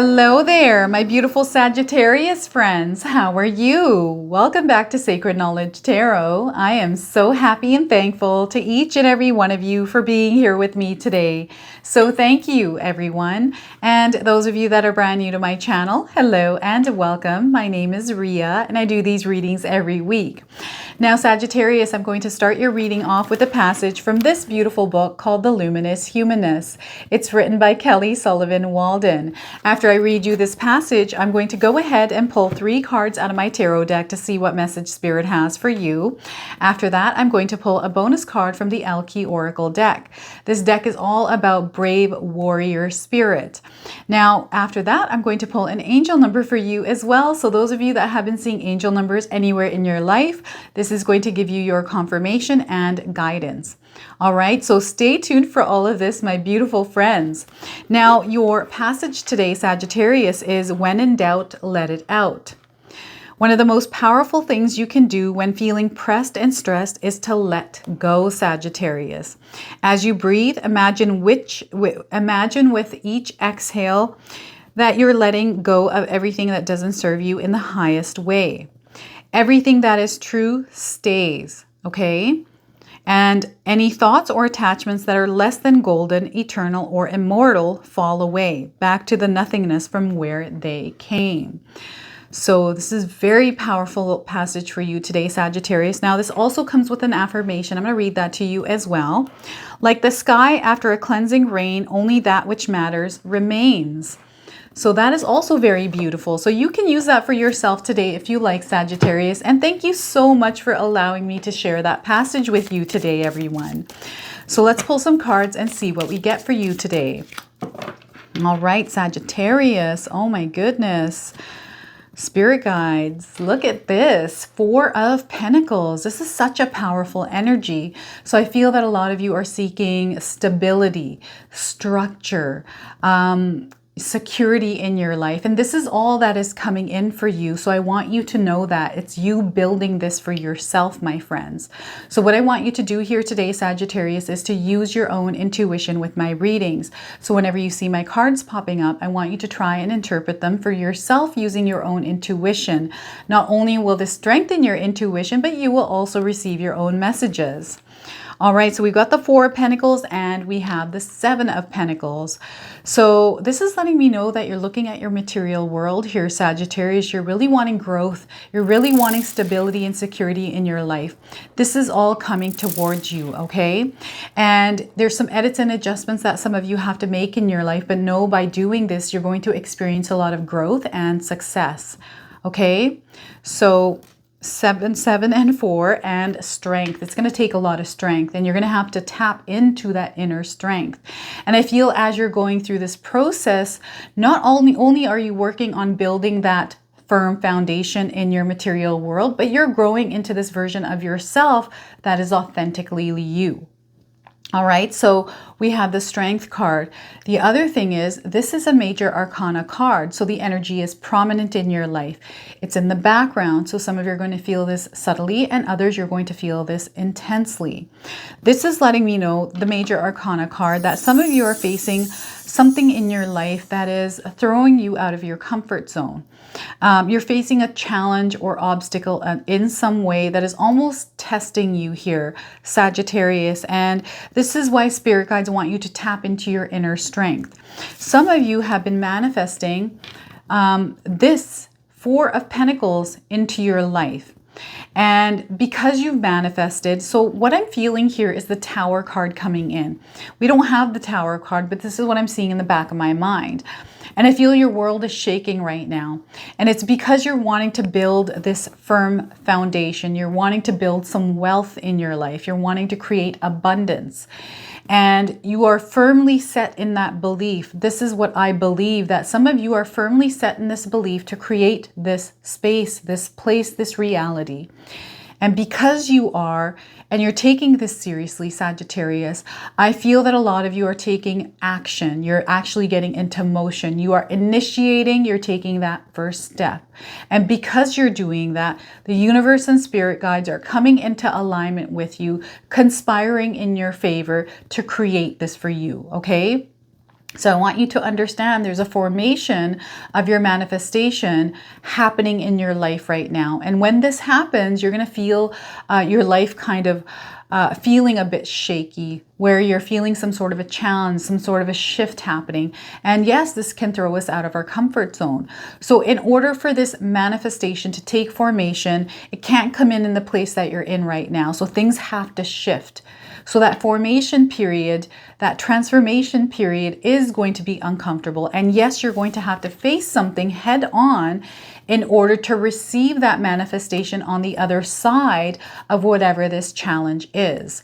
Hello there, my beautiful Sagittarius friends. How are you? Welcome back to Sacred Knowledge Tarot. I am so happy and thankful to each and every one of you for being here with me today. So thank you, everyone. And those of you that are brand new to my channel, hello and welcome. My name is Ria, and I do these readings every week. Now, Sagittarius, I'm going to start your reading off with a passage from this beautiful book called The Luminous Humanist. It's written by Kelly Sullivan Walden. After I read you this passage, I'm going to go ahead and pull 3 cards out of my tarot deck to see what message Spirit has for you. After that, I'm going to pull a bonus card from the Elke Oracle deck. This deck is all about brave warrior spirit. Now, after that, I'm going to pull an angel number for you as well. So those of you that have been seeing angel numbers anywhere in your life, this is going to give you your confirmation and guidance. All right, so stay tuned for all of this, my beautiful friends. Now, your passage today, Sagittarius, is when in doubt, let it out. One of the most powerful things you can do when feeling pressed and stressed is to let go, Sagittarius. As you breathe, imagine with each exhale that you're letting go of everything that doesn't serve you in the highest way. Everything that is true stays, okay? And any thoughts or attachments that are less than golden, eternal, or immortal fall away, back to the nothingness from where they came. So this is very powerful passage for you today, Sagittarius. Now, this also comes with an affirmation. I'm going to read that to you as well. Like the sky after a cleansing rain, only that which matters remains. So that is also very beautiful. So you can use that for yourself today if you like, Sagittarius. And thank you so much for allowing me to share that passage with you today, everyone. So let's pull some cards and see what we get for you today. All right, Sagittarius. Oh my goodness. Spirit guides, look at this. 4 of Pentacles. This is such a powerful energy. So I feel that a lot of you are seeking stability, structure, security in your life, and this is all that is coming in for you. So I want you to know that it's you building this for yourself, my friends. So what I want you to do here today, Sagittarius, is to use your own intuition with my readings. So whenever you see my cards popping up, I want you to try and interpret them for yourself using your own intuition. Not only will this strengthen your intuition, but you will also receive your own messages. All right, so we've got the 4 of Pentacles and we have the 7 of Pentacles. So this is letting me know that you're looking at your material world here, Sagittarius. You're really wanting growth. You're really wanting stability and security in your life. This is all coming towards you, okay? And there's some edits and adjustments that some of you have to make in your life, but know by doing this, you're going to experience a lot of growth and success, okay? So 7, 7, and 4, and strength. It's going to take a lot of strength, and you're going to have to tap into that inner strength. And I feel as you're going through this process, not only are you working on building that firm foundation in your material world, but you're growing into this version of yourself that is authentically you. All right, so we have the Strength card. The other thing is, this is a major arcana card, so the energy is prominent in your life. It's in the background, so some of you are going to feel this subtly, and others you're going to feel this intensely. This is letting me know, the major arcana card, that some of you are facing something in your life that is throwing you out of your comfort zone. You're facing a challenge or obstacle in some way that is almost testing you here, Sagittarius. And this is why Spirit Guides want you to tap into your inner strength. Some of you have been manifesting this 4 of Pentacles into your life. And because you've manifested, so what I'm feeling here is the Tower card coming in. We don't have the Tower card, but this is what I'm seeing in the back of my mind. And I feel your world is shaking right now. And it's because you're wanting to build this firm foundation. You're wanting to build some wealth in your life. You're wanting to create abundance. And you are firmly set in that belief. This is what I believe, that some of you are firmly set in this belief to create this space, this place, this reality. And because you are, and you're taking this seriously, Sagittarius, I feel that a lot of you are taking action. You're actually getting into motion. You are initiating, you're taking that first step. And because you're doing that, the universe and spirit guides are coming into alignment with you, conspiring in your favor to create this for you, okay? So I want you to understand there's a formation of your manifestation happening in your life right now. And when this happens, you're going to feel your life kind of feeling a bit shaky, where you're feeling some sort of a challenge, some sort of a shift happening. And yes, this can throw us out of our comfort zone. So in order for this manifestation to take formation, it can't come in the place that you're in right now. So things have to shift. So that formation period, that transformation period is going to be uncomfortable. And yes, you're going to have to face something head on in order to receive that manifestation on the other side of whatever this challenge is.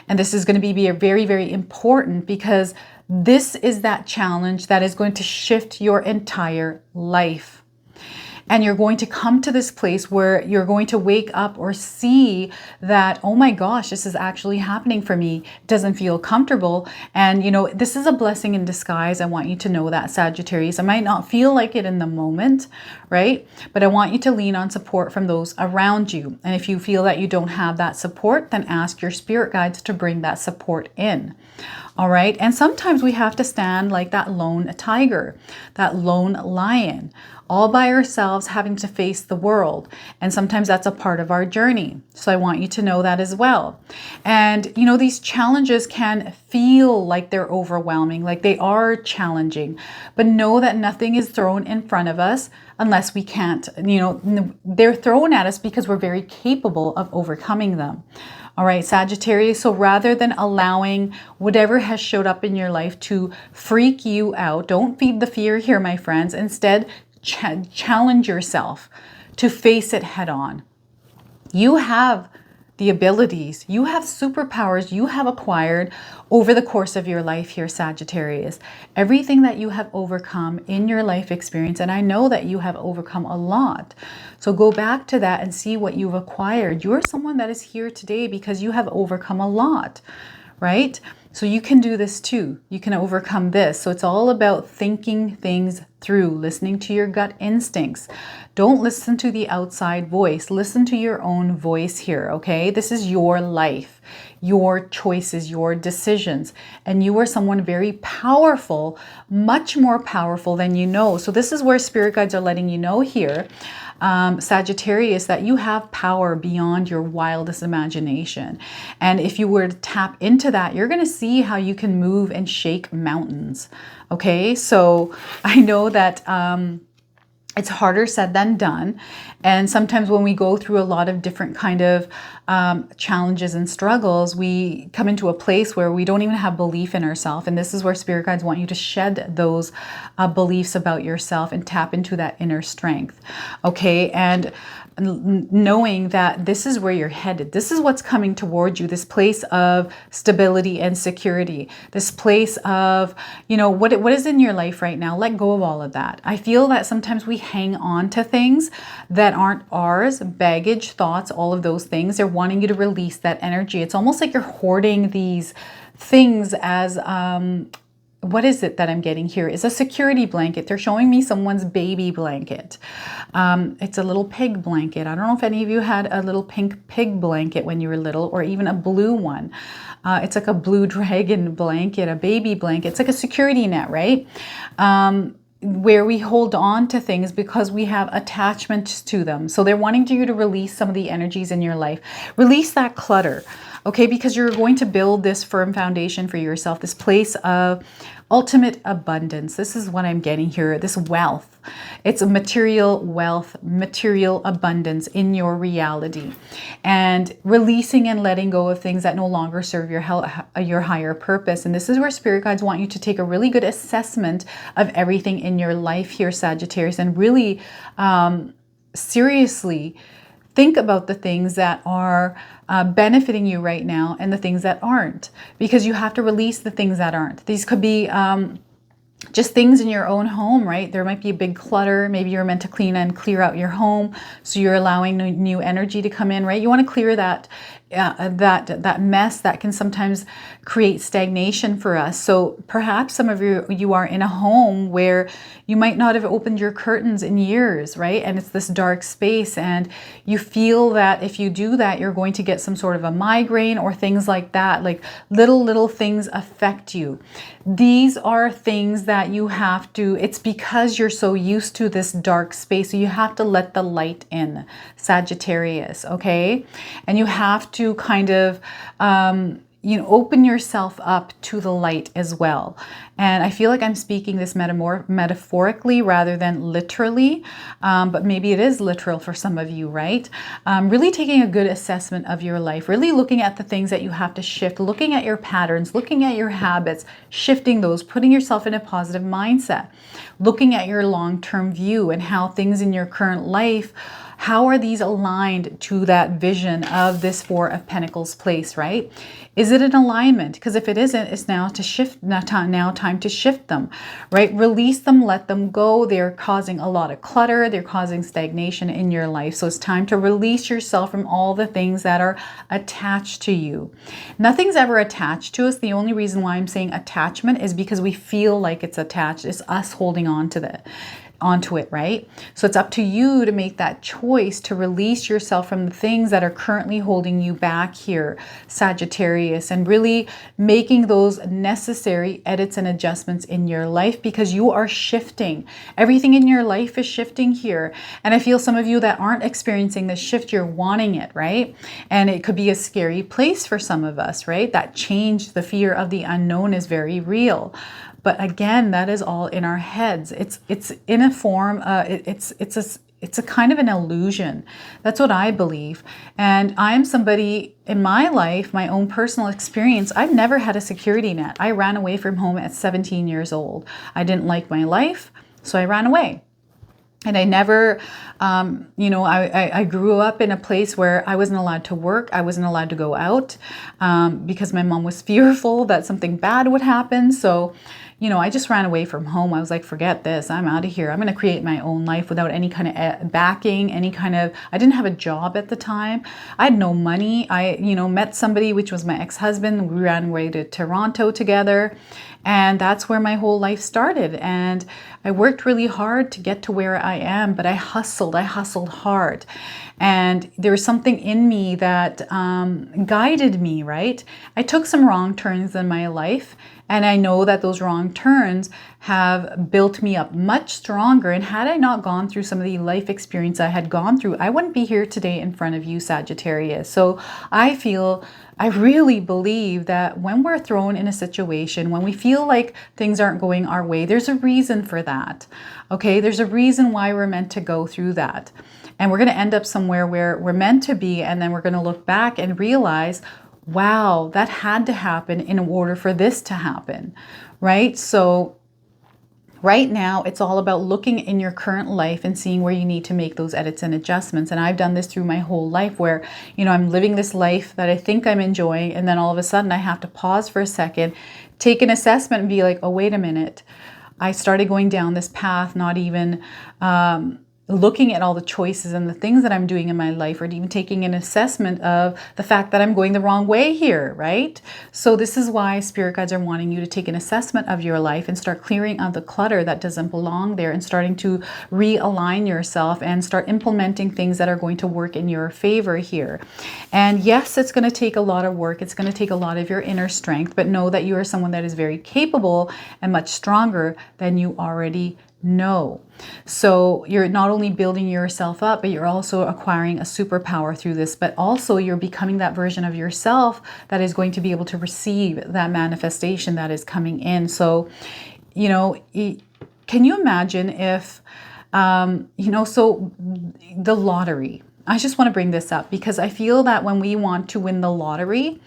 And this is going to be very, very important, because this is that challenge that is going to shift your entire life. And you're going to come to this place where you're going to wake up or see that, oh my gosh, this is actually happening for me. It doesn't feel comfortable. And you know, this is a blessing in disguise. I want you to know that, Sagittarius. I might not feel like it in the moment, right? But I want you to lean on support from those around you. And if you feel that you don't have that support, then ask your spirit guides to bring that support in. All right. And sometimes we have to stand like that lone tiger, that lone lion, all by ourselves, having to face the world. And sometimes that's a part of our journey. So I want you to know that as well. And, you know, these challenges can feel like they're overwhelming, like they are challenging, but know that nothing is thrown in front of us unless we can't, you know, they're thrown at us because we're very capable of overcoming them. All right, Sagittarius. So rather than allowing whatever has showed up in your life to freak you out, don't feed the fear here, my friends. Instead, challenge yourself to face it head on. You have the abilities, you have superpowers you have acquired over the course of your life here, Sagittarius. Everything that you have overcome in your life experience, and I know that you have overcome a lot. So go back to that and see what you've acquired. You're someone that is here today because you have overcome a lot, right? So you can do this too. You can overcome this. So it's all about thinking things through, listening to your gut instincts. Don't listen to the outside voice. Listen to your own voice here, okay? This is your life, your choices, your decisions. And you are someone very powerful, much more powerful than you know. So this is where spirit guides are letting you know here, Sagittarius, that you have power beyond your wildest imagination. And if you were to tap into that, you're going to see how you can move and shake mountains. Okay, so I know that it's harder said than done. And sometimes when we go through a lot of different kind of challenges and struggles, we come into a place where we don't even have belief in ourselves. And this is where spirit guides want you to shed those beliefs about yourself and tap into that inner strength. Okay, and knowing that this is where you're headed. This is what's coming towards you, this place of stability and security, this place of, you know, what is in your life right now. Let go of all of that. I feel that sometimes we hang on to things that aren't ours, baggage, thoughts, all of those things. They're wanting you to release that energy. It's almost like you're hoarding these things as, what is it that I'm getting here? Is a security blanket. They're showing me someone's baby blanket. It's a little pig blanket. I don't know if any of you had a little pink pig blanket when you were little, or even a blue one. It's like a blue dragon blanket, a baby blanket. It's like a security net, right? Where we hold on to things because we have attachments to them. So they're wanting you to release some of the energies in your life. Release that clutter. Okay, because you're going to build this firm foundation for yourself, this place of ultimate abundance. This is what I'm getting here, this wealth. It's a material wealth, material abundance in your reality. And releasing and letting go of things that no longer serve your higher purpose. And this is where spirit guides want you to take a really good assessment of everything in your life here, Sagittarius, and really seriously think about the things that are benefiting you right now and the things that aren't, because you have to release the things that aren't. These could be just things in your own home, right? There might be a big clutter. Maybe you're meant to clean and clear out your home, so you're allowing new energy to come in, right? You want to clear that that mess that can sometimes create stagnation for us. So perhaps some of you are in a home where you might not have opened your curtains in years, right? And it's this dark space, and you feel that if you do that, you're going to get some sort of a migraine or things like that. Like little things affect you. These are things that you have to, it's because you're so used to this dark space. So you have to let the light in, Sagittarius, okay? And you have to kind of, open yourself up to the light as well. And I feel like I'm speaking this metaphorically rather than literally, but maybe it is literal for some of you, right? Really taking a good assessment of your life, really looking at the things that you have to shift, looking at your patterns, looking at your habits, shifting those, putting yourself in a positive mindset, looking at your long-term view and how things in your current life, how are these aligned to that vision of this Four of Pentacles place, right? Is it in alignment? Because if it isn't, it's now time to shift them, right? Release them, let them go. They're causing a lot of clutter. They're causing stagnation in your life. So it's time to release yourself from all the things that are attached to you. Nothing's ever attached to us. The only reason why I'm saying attachment is because we feel like it's attached. It's us holding on to onto it, right? So it's up to you to make that choice to release yourself from the things that are currently holding you back here, Sagittarius, and really making those necessary edits and adjustments in your life, because you are shifting. Everything in your life is shifting here. And I feel some of you that aren't experiencing this shift, you're wanting it, right? And it could be a scary place for some of us, right? That change, the fear of the unknown is very real. But again, that is all in our heads. It's in a form, it's a kind of an illusion. That's what I believe. And I'm somebody in my life, my own personal experience, I've never had a security net. I ran away from home at 17 years old. I didn't like my life, so I ran away. And I never, I grew up in a place where I wasn't allowed to work. I wasn't allowed to go out because my mom was fearful that something bad would happen. So, I just ran away from home. I was like, forget this. I'm out of here. I'm going to create my own life without any kind of backing, I didn't have a job at the time. I had no money. I, met somebody, which was my ex-husband. We ran away to Toronto together. And that's where my whole life started. And I worked really hard to get to where I am, but I hustled hard. And there was something in me that guided me, right? I took some wrong turns in my life, and I know that those wrong turns have built me up much stronger. And had I not gone through some of the life experience I had gone through, I wouldn't be here today in front of you, Sagittarius. So I really believe that when we're thrown in a situation, when we feel like things aren't going our way, there's a reason for that. Okay, there's a reason why we're meant to go through that. And we're going to end up somewhere where we're meant to be, and then we're going to look back and realize, wow, that had to happen in order for this to happen, right? So right now, it's all about looking in your current life and seeing where you need to make those edits and adjustments. And I've done this through my whole life where, I'm living this life that I think I'm enjoying, and then all of a sudden I have to pause for a second, take an assessment and be like, oh, wait a minute. I started going down this path, not even looking at all the choices and the things that I'm doing in my life, or even taking an assessment of the fact that I'm going the wrong way here, right? So this is why spirit guides are wanting you to take an assessment of your life and start clearing out the clutter that doesn't belong there, and starting to realign yourself and start implementing things that are going to work in your favor here. And yes, it's going to take a lot of work. It's going to take a lot of your inner strength, but know that you are someone that is very capable and much stronger than you already know. So you're not only building yourself up, but you're also acquiring a superpower through this, but also you're becoming that version of yourself that is going to be able to receive that manifestation that is coming in. So, can you imagine if, so the lottery, I just want to bring this up because I feel that when we want to win the lottery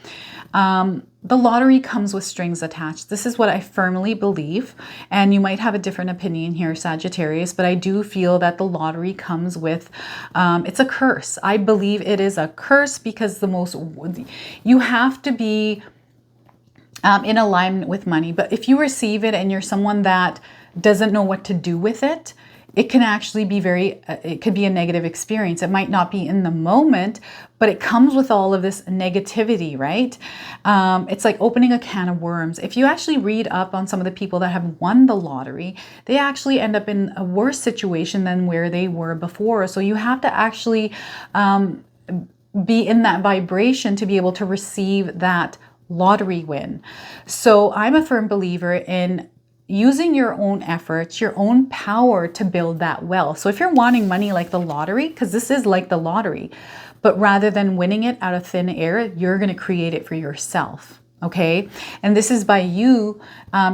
comes with strings attached. This is what I firmly believe. And you might have a different opinion here, Sagittarius, but I do feel that the lottery comes with, it's a curse. I believe it is a curse because you have to be in alignment with money. But if you receive it and you're someone that doesn't know what to do with it, it can actually be it could be a negative experience. It might not be in the moment, but it comes with all of this negativity, right? It's like opening a can of worms. If you actually read up on some of the people that have won the lottery, they actually end up in a worse situation than where they were before. So you have to actually be in that vibration to be able to receive that lottery win. So I'm a firm believer in using your own efforts, your own power to build that wealth. So if you're wanting money like the lottery, because this is like the lottery, but rather than winning it out of thin air, you're going to create it for yourself. Okay. And this is by you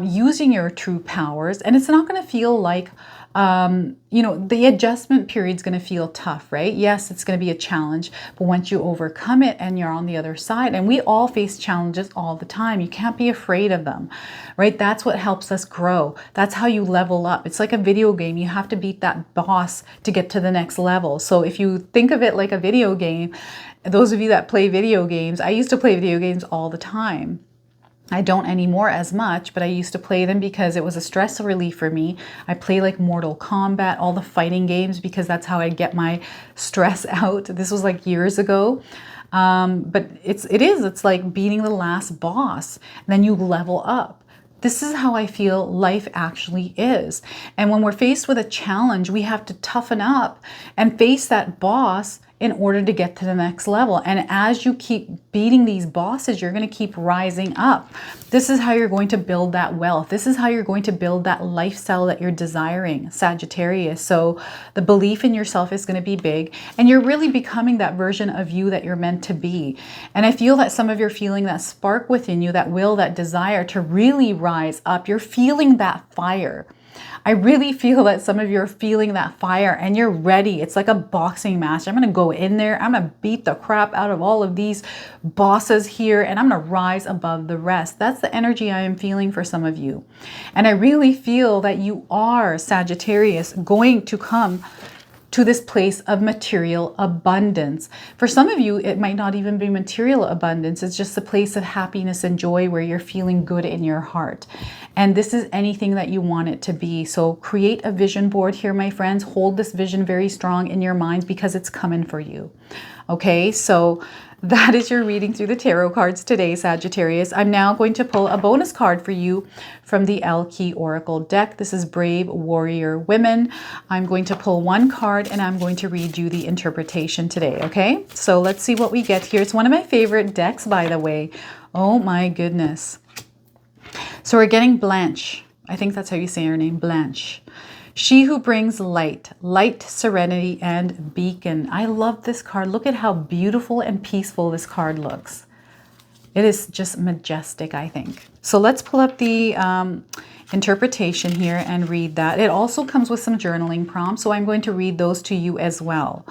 using your true powers. And it's not going to feel like, the adjustment period is going to feel tough, right? Yes, it's going to be a challenge, but once you overcome it and you're on the other side, and we all face challenges all the time, you can't be afraid of them, right? That's what helps us grow. That's how you level up. It's like a video game. You have to beat that boss to get to the next level. So if you think of it like a video game, those of you that play video games, I used to play video games all the time. I don't anymore as much, but I used to play them because it was a stress relief for me. I play like Mortal Kombat, all the fighting games, because that's how I get my stress out. This was like years ago. But it's like beating the last boss, and then you level up. This is how I feel life actually is. And when we're faced with a challenge, we have to toughen up and face that boss in order to get to the next level. And as you keep beating these bosses, you're going to keep rising up. This is how you're going to build that wealth. This is how you're going to build that lifestyle that you're desiring, Sagittarius. So the belief in yourself is going to be big, and you're really becoming that version of you that you're meant to be. And I feel that some of you are feeling that spark within you, that will, that desire to really rise up. You're feeling that fire. I really feel that some of you are feeling that fire and you're ready. It's like a boxing match. I'm going to go in there. I'm going to beat the crap out of all of these bosses here, and I'm going to rise above the rest. That's the energy I am feeling for some of you. And I really feel that you are, Sagittarius, going to come to this place of material abundance. For some of you, it might not even be material abundance. It's just a place of happiness and joy where you're feeling good in your heart. And this is anything that you want it to be. So create a vision board here, my friends. Hold this vision very strong in your minds because it's coming for you. Okay, so that is your reading through the tarot cards today, Sagittarius. I'm now going to pull a bonus card for you from the L-Key Oracle deck. This is Brave Warrior Women. I'm going to pull one card and I'm going to read you the interpretation today, okay? So let's see what we get here. It's one of my favorite decks, by the way. Oh my goodness. So we're getting Blanche. I think that's how you say her name, Blanche. She who brings light, light, serenity, and beacon. I love this card. Look at how beautiful and peaceful this card looks. It is just majestic, I think. So let's pull up the interpretation here and read that. It also comes with some journaling prompts, so I'm going to read those to you as well.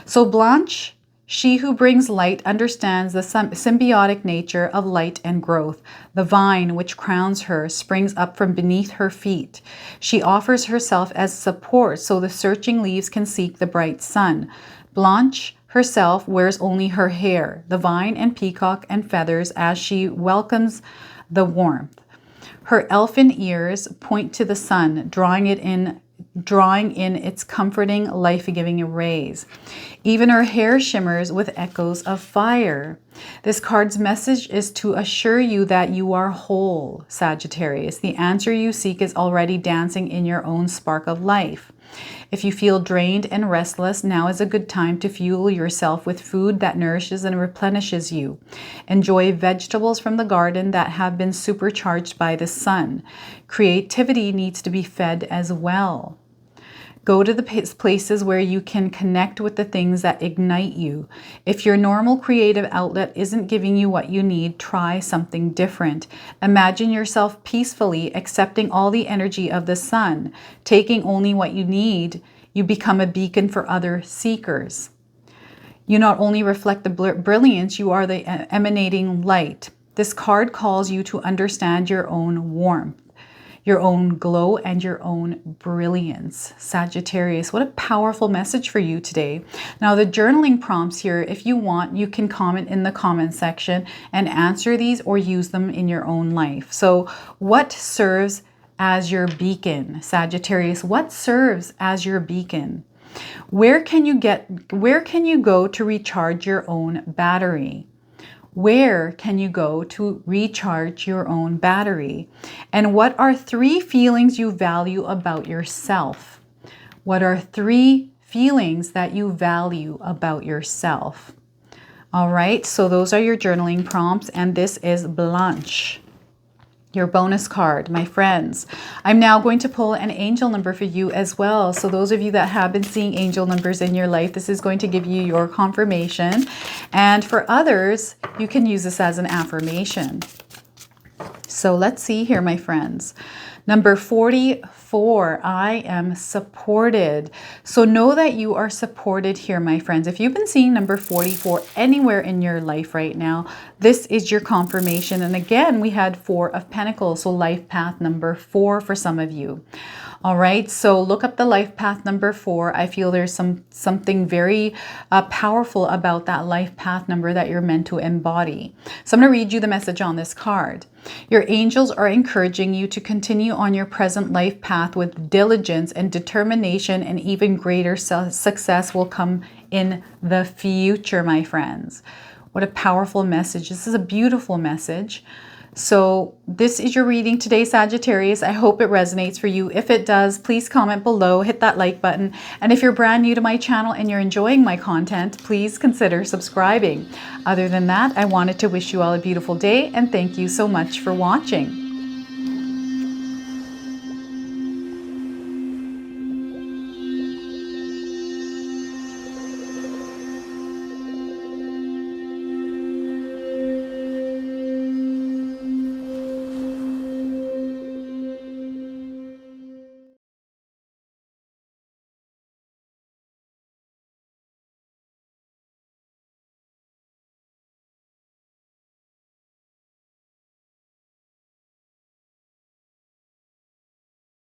So Blanche, she who brings light, understands the symbiotic nature of light and growth. The vine which crowns her springs up from beneath her feet. She offers herself as support so the searching leaves can seek the bright sun. Blanche herself wears only her hair, the vine and peacock and feathers as she welcomes the warmth. Her elfin ears point to the sun, drawing in its comforting, life-giving rays. Even her hair shimmers with echoes of fire. This card's message is to assure you that you are whole, Sagittarius. The answer you seek is already dancing in your own spark of life. If you feel drained and restless, now is a good time to fuel yourself with food that nourishes and replenishes you. Enjoy vegetables from the garden that have been supercharged by the sun. Creativity needs to be fed as well. Go to the places where you can connect with the things that ignite you. If your normal creative outlet isn't giving you what you need, try something different. Imagine yourself peacefully accepting all the energy of the sun. Taking only what you need, you become a beacon for other seekers. You not only reflect the brilliance, you are the emanating light. This card calls you to understand your own warmth, your own glow, and your own brilliance. Sagittarius, what a powerful message for you today. Now the journaling prompts here, if you want, you can comment in the comment section and answer these or use them in your own life. So what serves as your beacon? Sagittarius, what serves as your beacon? Where can you go to recharge your own battery? Where can you go to recharge your own battery? And what are 3 feelings you value about yourself? What are 3 feelings that you value about yourself? All right, so those are your journaling prompts, and this is Blanche, your bonus card, my friends. I'm now going to pull an angel number for you as well. So those of you that have been seeing angel numbers in your life, this is going to give you your confirmation. And for others, you can use this as an affirmation. So let's see here, my friends. Number 44, I am supported. So know that you are supported here, my friends. If you've been seeing number 44 anywhere in your life right now, this is your confirmation. And again, we had 4 of Pentacles, so life path number 4 for some of you. All right, so look up the life path number 4. I feel there's something very powerful about that life path number that you're meant to embody. So I'm going to read you the message on this card. Your angels are encouraging you to continue on your present life path with diligence and determination, and even greater success will come in the future, my friends. What a powerful message. This is a beautiful message. So this is your reading today, Sagittarius. I hope it resonates for you. If it does, please comment below, hit that like button. And if you're brand new to my channel and you're enjoying my content, please consider subscribing. Other than that, I wanted to wish you all a beautiful day, and thank you so much for watching.